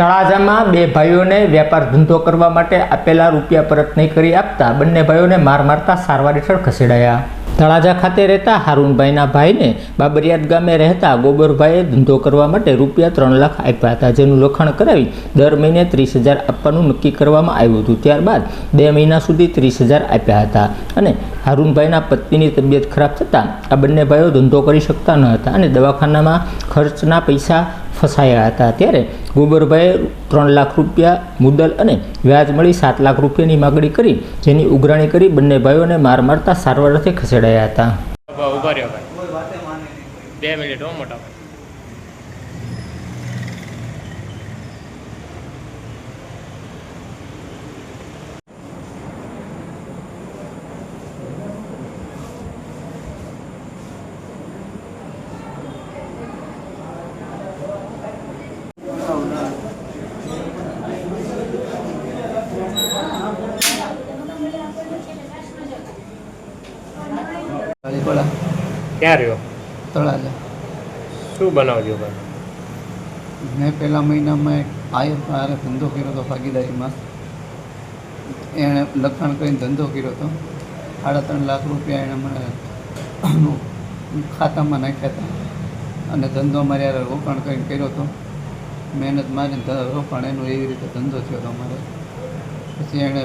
તળાજામાં બે ભાઈઓને વ્યાપાર ધંધો કરવા માટે આપેલા રૂપિયા પરત નહીં કરી આપતા બંને ભાઈઓને માર મારતા સારવાર હેઠળ ખસેડાયા. તળાજા ખાતે રહેતા હારૂનભાઈના ભાઈને બાબરિયાત ગામે રહેતા ગોબરભાઈએ ધંધો કરવા માટે રૂપિયા 3 લાખ આપ્યા હતા, જેનું લખાણ કરાવી દર મહિને 30,000 આપવાનું નક્કી કરવામાં આવ્યું હતું. ત્યારબાદ 2 મહિના સુધી 30,000 આપ્યા હતા અને હારૂનભાઈના પત્નીની તબિયત ખરાબ થતાં આ બંને ભાઈઓ ધંધો કરી શકતા ન હતા અને દવાખાનામાં ખર્ચના પૈસા ફસાયા હતા. ત્યારે ગોબરભાઈએ 3 લાખ રૂપિયા મુદ્દલ અને વ્યાજ મળી 7 લાખ રૂપિયાની માગણી કરી, જેની ઉઘરાણી કરી બંને ભાઈઓને માર મારતા સારવાર અર્થે ખસેડાયા હતા. ઉભા રહ્યો ભાઈ, 2 મિનિટ હો મોટા ભાઈ. ક્યાં રહ્યો? તળાજા. શું બનાવજો ભાઈ? મેં પહેલા મહિનામાં આયર પાસે ધંધો કર્યો હતો ભાગીદારીમાં. એણે લખાણ કરીને ધંધો કર્યો હતો. 3.5 લાખ રૂપિયા એણે મને ખાતામાં નાખ્યા હતા અને ધંધો મારે યાર રોકાણ કરીને કર્યો હતો. મહેનત મારીને રોકાણ એનું એવી રીતે ધંધો થયો હતો અમારે. પછી એણે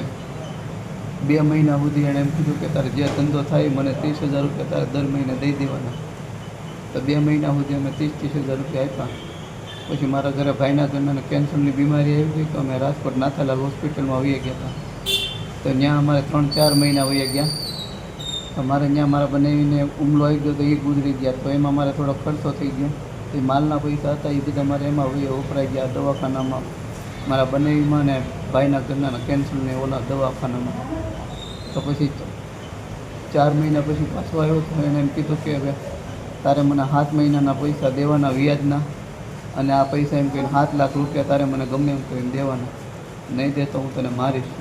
2 મહિના સુધી એણે એમ કીધું કે તારે જે ધંધો થાય મને 30,000 રૂપિયા તારે દર મહિને દઈ દેવાના. તો 2 મહિના સુધી અમે 30,000 રૂપિયા આપ્યા. પછી મારા ઘરે ભાઈના ઘરનાને કેન્સરની બીમારી આવી ગઈ તો અમે રાજકોટ નાથાલાલ હોસ્પિટલમાં વહી ગયા હતા. તો ત્યાં અમારે 3-4 મહિના વહી ગયા. તો મારે ત્યાં મારા બનાવીને હુમલો આવી ગયો તો એ ગુજરી ગયા. તો એમાં મારે થોડો ખર્ચો થઈ ગયો. એ માલના પૈસા હતા એ બધા મારે એમાં વપરાઈ ગયા દવાખાનામાં, મારા બનાવીમાં ને ભાઈના ઘરના કેન્સરને ઓલા દવાખાનામાં. તો પછી 4 મહિના પછી પાછો આવ્યો તો એને એમ કીધું કે હવે તારે મને 7 મહિનાના પૈસા દેવાના વ્યાજના, અને આ પૈસા એમ કહીને 7 લાખ રૂપિયા તારે મને ગમે એમ કરીને દેવાના, નહીં દે તો હું તને મારીશ.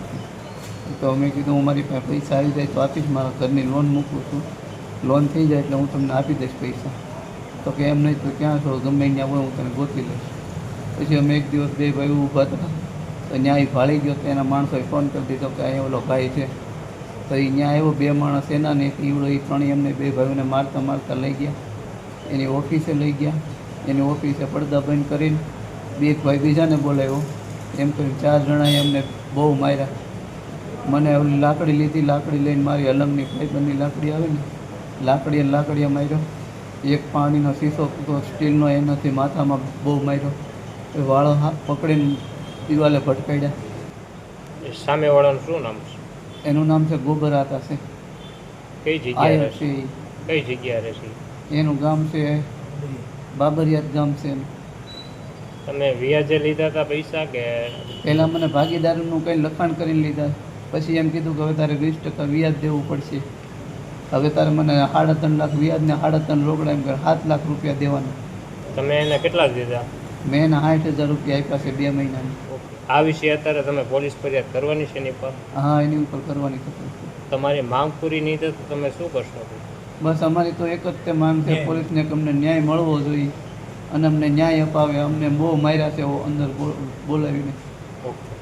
તો મેં કીધું હું મારી પાસે પૈસા આવી જાય તો આપીશ, મારા ઘરની લોન મૂકું છું, લોન થઈ જાય એટલે હું તમને આપી દઈશ પૈસા. તો કે એમ નહીં તો ક્યાં છો, ગમે ત્યાં હોય હું તને ગોતી લઈશ. પછી અમે એક દિવસ 2 ભાઈ ઊભા હતા તો ત્યાં એ ભાળી ગયો તો એના માણસોએ ફોન કરી દીધો કે અહીંયા ઓલો ભાઈ છે. તો એ ત્યાં આવ્યો, 2 માણસ એના ને ઈવડો એ ત્રણેય એમને 2 ભાઈઓને મારતા મારતા લઈ ગયા. એની ઓફિસે લઈ ગયા. એની ઓફિસે પડદા બંધ કરીને 2 ભાઈ બીજાને બોલાવ્યો. એમ કરીને 4 જણાએ એમને બહુ માર્યા. મને ઓલી લાકડી લીધી, લાકડી લઈને મારી અલંગની ફાઈબરની લાકડી આવે ને, લાકડીએ માર્યો. એક પાણીનો શીશો તો સ્ટીલનો એનાથી માથામાં બહુ માર્યો. એ વાળો હાથ પકડીને દિવાલે ભટકાડ્યા. સામેવાળાનું શું નામ છે? એનું નામ છે ગોબરાતા છે. કઈ જગ્યાએ આયર છે? છે. કઈ જગ્યાએ રહે છે? એનું ગામ છે બાબરિયાત ગામ છે. તમે વ્યાજે લીધા હતા પૈસા કે? પહેલાં મને ભાગીદારીનું કંઈ લખાણ કરીને લીધા. પછી એમ કીધું કે હવે તારે 20% વ્યાજ દેવું પડશે. હવે તારે મને 3.5 લાખ વ્યાજ ને 3.5 રોકડા એમ કરે 7 લાખ રૂપિયા દેવાના. તમે એને કેટલા દીધા? મેં એને 60,000 રૂપિયા આપ્યા છે 2 મહિનાની. આ વિશે અત્યારે તમે પોલીસ ફરિયાદ કરવાની છે એની પર? હા, એની ઉપર કરવાની થતી. તમારી માંગ પૂરી નહીં થાય તો તમે શું કરશો? બસ અમારી તો એક જ તે માંગ છે પોલીસને કે અમને ન્યાય મળવો જોઈએ અને અમને ન્યાય અપાવે. અમને બહુ માર્યા છે અંદર બોલાવીને. ઓકે.